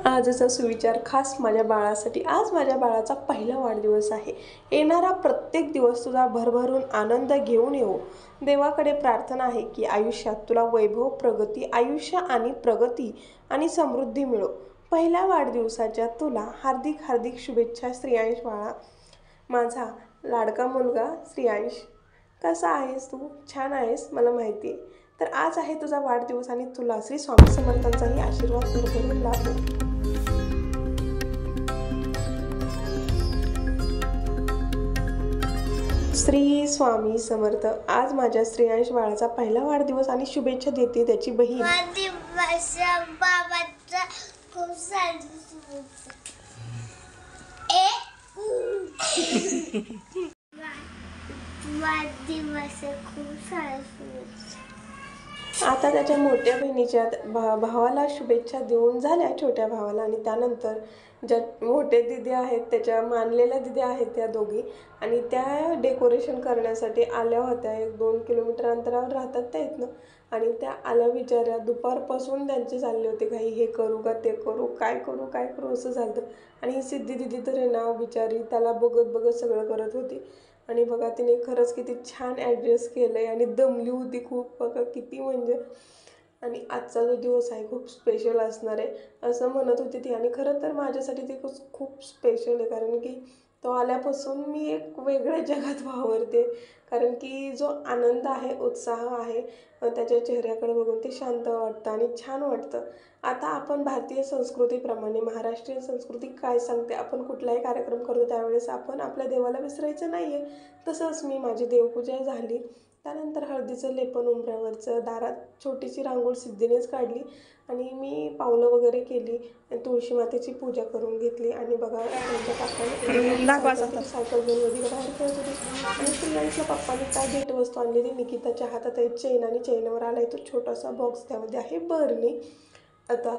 आजचा सुविचार खास माझ्या बाळासाठी। आज माझ्या बाळाचा पहिला वाढदिवस आहे। येणारा प्रत्येक दिवस तुझा भरभरून आनंद घेऊन येवो। देवाकडे प्रार्थना आहे की आयुष्यात तुला वैभव, प्रगती, आयुष्य आणि प्रगती आणि समृद्धी मिळो। पहिल्या वाढदिवसाच्या तुला हार्दिक हार्दिक शुभेच्छा श्रेयांश बाळा। माझा लाडका मुलगा श्रेयांश, कसा आहेस तू? छान आहेस मला माहिती आहे। तर आज आहे तुझा वाढदिवस आणि तुला श्री स्वामी समर्थांचाही आशीर्वाद भरभरून लाभो। श्री स्वामी समर्थ। आज माझ्या श्रेयांश बाळाचा पहिला वाढदिवस आणि शुभेच्छा देते त्याची बहीण। बाबाचा खूप सारी शुभेच्छा। वाढदिवस खूप सारी शुभेच्छा। आता त्याच्या मोठ्या बहिणीच्या भावाला शुभेच्छा देऊन झाल्या, छोट्या भावाला। आणि त्यानंतर ज्या मोठे दिदी आहेत, त्याच्या मानलेल्या दिदी आहेत त्या दोघी, आणि त्या डेकोरेशन करण्यासाठी आल्या होत्या। 1-2 किलोमीटर अंतरावर राहतात त्या इथनं। आणि त्या आल्या बिचाऱ्या, दुपारपासून त्यांचे चालले होते काही, हे करू का ते करू, काय करू काय करू असं झालं। आणि ही सिद्धी दिदी तर आहे ना बिचारी, त्याला बघत बघत सगळं करत होती। आणि बघा तिने खरंच किती छान ॲडजस्ट केलं आहे आणि दमली होती खूप, बघा किती म्हणजे। आणि आजचा जो दिवस आहे खूप स्पेशल असणार आहे असं म्हणत होती ती। आणि खरं तर माझ्यासाठी ते खूप स्पेशल आहे, कारण की तो आल्यापासून मी एक वेगळ्या जगात वावरते। कारण की जो आनंद आहे, उत्साह आहे त्याच्या चेहऱ्याकडे बघून ते शांत वाटतं आणि छान वाटतं। आता आपण भारतीय संस्कृतीप्रमाणे, महाराष्ट्रीयन संस्कृती काय सांगते, आपण कुठलाही कार्यक्रम करतो त्यावेळेस आपण आपल्या देवाला विसरायचं नाही आहे। तसंच मी माझी देवपूजा झाली, त्यानंतर हळदीचं लेपन उंबऱ्यावरचं, दारात छोटीशी रांगोळ सिद्धीनेच काढली आणि मी पावलं वगैरे केली, तुळशी मातेची पूजा करून घेतली। आणि बघा त्यांच्या पप्पाने सायकल घेऊन वगैरे बाहेर खेळत होती। आणि श्रेयांशला पप्पाने काय भेटवस्तू आणली ती निकिताच्या हातात आहे चेन, आणि चेनवर आला आहे तो छोटासा बॉक्स, त्यामध्ये आहे बरणी। आता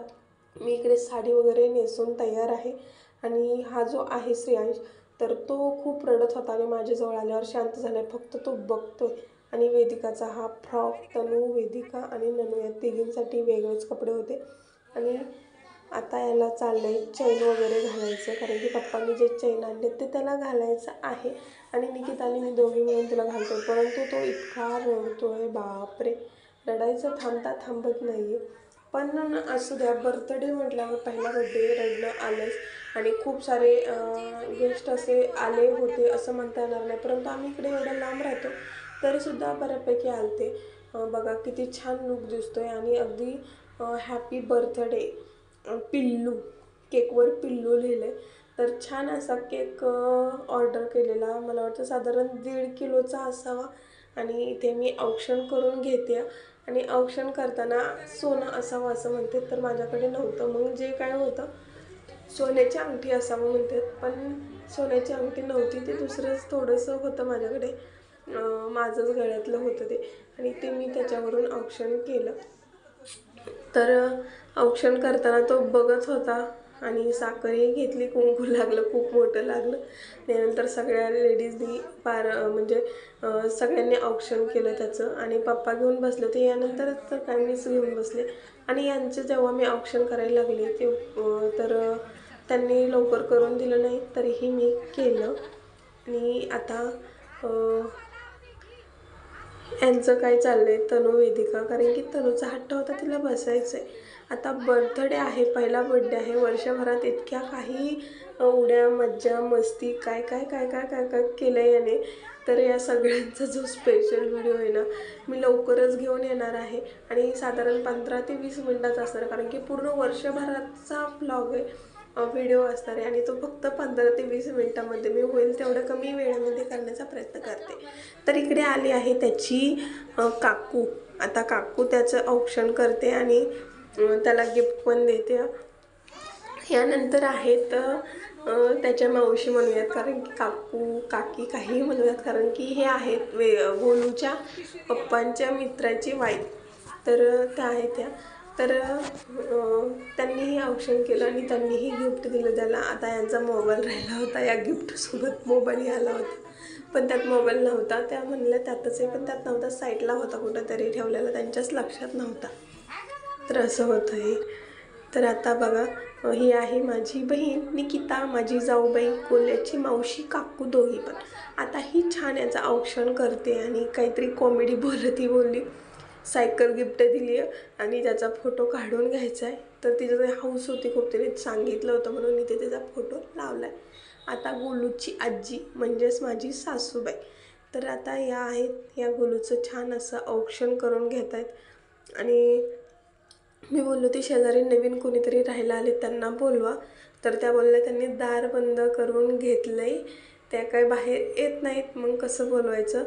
मी इकडे साडी वगैरे नेसून तयार आहे। आणि हा जो आहे श्रेयांश, तर तो खूप रडत होता आणि माझ्याजवळ आल्यावर शांत झाला, फक्त तो बघतोय। आणि वेदिकाचा हा फ्रॉक, तनू, वेदिका आणि ननू या तिघींसाठी वेगळेच कपडे होते। आणि आता याला चाललं आहे चैन वगैरे घालायचं, कारण की पप्पांनी जे चैन आणले ते त्याला घालायचं आहे। आणि निकिताने मी दोघी मिळून तुला घालतो, परंतु तो इतका रडतोय, बापरे, रडायचं थांबत नाही आहे। पण असू द्या, बर्थडे म्हटल्यावर पहिला बर्थडे, रडणं आलंच। आणि खूप सारे गेस्ट असे आले होते असं म्हणता येणार नाही, परंतु आम्ही इकडे एवढं लांब राहतो तरीसुद्धा बऱ्यापैकी आलते। बघा किती छान लुक दिसतोय आणि अगदी हॅपी बर्थडे पिल्लू, केकवर पिल्लू लिहिलं आहे। तर छान असा केक ऑर्डर केलेला, मला वाटतं साधारण 1.5 किलोचा असावा। आणि इथे मी औक्षण करून घेते, आणि औक्षण करताना सोनं असावं असं म्हणते, तर माझ्याकडे नव्हतं। मग जे काय होतं, सोन्याची अंगठी असावं म्हणतात, पण सोन्याची अंगठी नव्हती, ते दुसरंच थोडंसं होतं माझ्याकडे, माझंच गळ्यातलं होतं ते, आणि ते मी त्याच्यावरून औक्षण केलं। तर औक्षण करताना तो बघत होता आणि साखरही घेतली, कुंकू लागलं, खूप मोठं लागलं। त्यानंतर सगळ्या लेडीजनी म्हणजे सगळ्यांनी औक्षण केलं त्याचं, आणि पप्पा घेऊन बसले होते, यानंतर तर काय मीच घेऊन बसले। आणि यांचे जेव्हा मी औक्षण करायला लागले ते तर त्यांनी लवकर करून दिलं नाही, तरीही मी केलं। आणि आता यांचं काय चाललंय, तनू, वेदिका, कारण की तनूचा हट्ट होता तिला बसायचं आहे। आता बर्थडे आहे, पहिला बर्थडे आहे, वर्षभरात इतक्या काही उड्या, मज्जा, मस्ती, काय काय काय काय काय काय केलं याने। तर या सगळ्यांचा जो स्पेशल व्हिडिओ आहे ना, मी लवकरच घेऊन येणार आहे। आणि साधारण 15 ते 20 मिनिटाचा असणार, कारण की पूर्ण वर्षभराचा व्लॉग आहे, व्हिडिओ असणार आहे। आणि तो फक्त 15 ते 20 मिनिटामध्ये मी होईल तेवढं कमी वेळेमध्ये करण्याचा प्रयत्न करते। तर इकडे आली आहे त्याची काकू। आता काकू त्याचं औक्षण करते आणि त्याला गिफ्ट पण देते। यानंतर आहेत त्याच्या मावशी म्हणूयात, कारण की काकू, काकी काहीही म्हणूयात, कारण की हे आहेत गोलूच्या पप्पांच्या मित्राची वाईफ, तर त्या आहेत त्या। तर त्यांनीही औक्षण केलं आणि त्यांनीही गिफ्ट दिलं त्याला। आता यांचा मोबाईल राहिला होता, या गिफ्टसोबत मोबाईलही आला होता, पण त्यात मोबाईल नव्हता। त्या म्हणल्या त्यातच आहे, पण त्यात नव्हता, साईडला होता कुठंतरी ठेवलेला, त्यांच्याच लक्षात नव्हता। तर असं होतं हे। तर आता बघा, ही आहे माझी बहीण निकिता, माझी जाऊबाई, कोल्याची मावशी, काकू दोघी पण. आता ही छान याचं औक्षण करते आणि काहीतरी कॉमेडी बोलत ही बोलली सायकल गिफ्ट दिली आहे आणि त्याचा फोटो काढून घ्यायचा आहे. तर तिचं ते हाऊस होती खूप, तिने सांगितलं होतं म्हणून मी त्याचा फोटो लावला आहे. आता गोलूची आजी म्हणजेच माझी सासूबाई, तर आता या आहेत, या गोलूचं छान असं औक्षण करून घेत आहेत. आणि मी बोललो ते शेजारी नवीन कोणीतरी राहायला आले त्यांना बोलवा, तर त्या बोलल्या त्यांनी दार बंद करून घेतलं आहे, त्या काय बाहेर येत नाहीत, मग कसं बोलवायचं,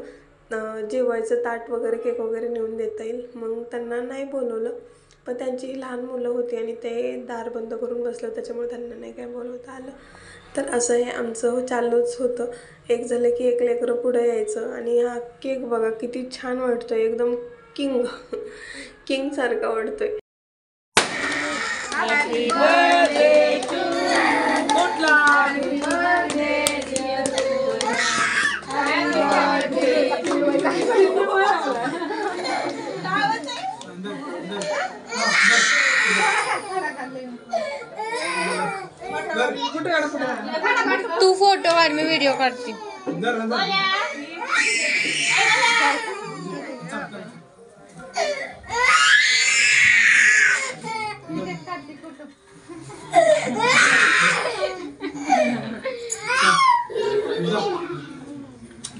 जेवायचं ताट वगैरे केक वगैरे नेऊन देता येईल, मग त्यांना नाही बोलवलं. पण त्यांची लहान मुलं होती आणि ते दार बंद करून बसलं, त्याच्यामुळे त्यांना नाही काय बोलवता आलं. तर असं हे आमचं चालूच होतं, एक झालं की एक लेकरं पुढं यायचं. आणि हा केक बघा किती छान वाटतोय, एकदम किंग किंगसारखा वाटतोय. तू फोटो काढ, मी व्हिडिओ काढते.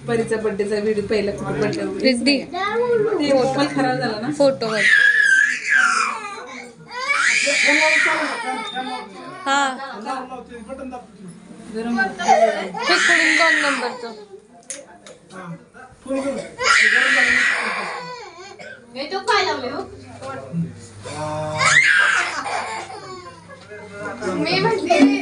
परीचा बर्थडेचा व्हिडिओ पहिला रिद्धी खराब झाला ना फोटो वर. हा तिकडून 2 नंबरचं. मी म्हटले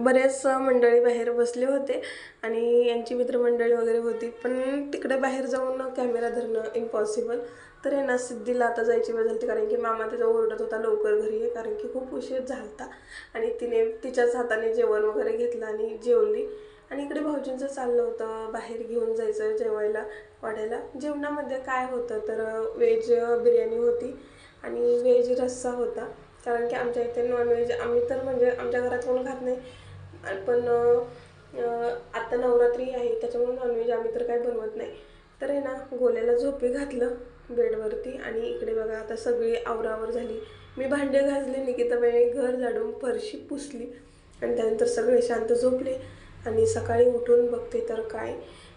बरेच मंडळी बाहेर बसले होते आणि यांची मित्रमंडळी वगैरे होती, पण तिकडे बाहेर जाऊन कॅमेरा धरणं इम्पॉसिबल. तर आहे ना, सिद्धीला आता जायची वेळ झाली, कारण की मामा तिचा ओरडत होता लवकर घरी आहे, कारण की खूप उशीर झाला. आणि तिने तिच्याच हाताने जेवण वगैरे घेतलं आणि जेवली. आणि इकडे भाऊजींचं चाललं होतं बाहेर घेऊन जायचं जेवायला वाढायला. जेवणामध्ये काय होतं तर व्हेज बिर्याणी होती आणि व्हेज रस्सा होता, कारण की आमच्या इथे नॉनव्हेज आम्ही तर म्हणजे आमच्या घरात कोण खात नाही, पण आता नवरात्री आहे त्याच्यामुळे नॉनव्हेज आम्ही तर काय बनवत नाही. तर आहे ना, गोल्याला झोपी घातलं बेडवरती आणि इकडे बघा आता सगळी आवरावर झाली. मी भांडे घासले, निकिताबाईने घर झाडून फरशी पुसली आणि त्यानंतर सगळे शांत झोपले. आणि सकाळी उठून बघते तर काय,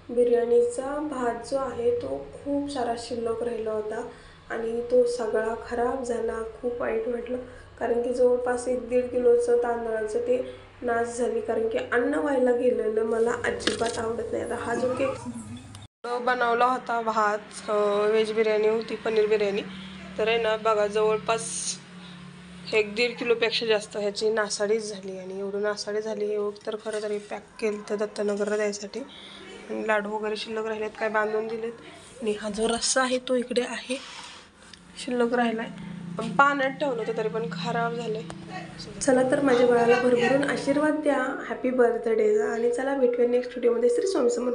बिर्याणीचा भात जो आहे तो खूप सारा शिल्लक राहिला होता आणि तो सगळा खराब झाला. खूप वाईट वाटलं, कारण की जवळपास 1-1.5 किलोचं तांदळाचं ते नाश झाली, कारण की अन्न व्हायला गेलेलं मला अजिबात आवडत नाही. आता हा जो केक बनवला होता भात, व्हेज बिर्याणी होती, पनीर बिर्याणी, तर आहे ना बघा जवळपास 1-1.5 किलोपेक्षा जास्त ह्याची नासाडीच झाली. आणि एवढं नासाडी झाली एवढं तर खरं तरी पॅक केलं तर दत्तनगरला द्यायसाठी. आणि लाडू वगैरे शिल्लक राहिलेत, काय बांधून दिलेत. आणि हा जो रस्सा आहे तो इकडे आहे शिल्लक राहिलाय, पण पाण्यात ठेवलं होतं तरी पण खराब झालंय. चला तर माझ्या बाळाला भरभरून आशीर्वाद द्या हॅपी बर्थडेचा. आणि चला भेटूया नेक्स्ट व्हिडिओमध्ये. श्री स्वामी समर्थ.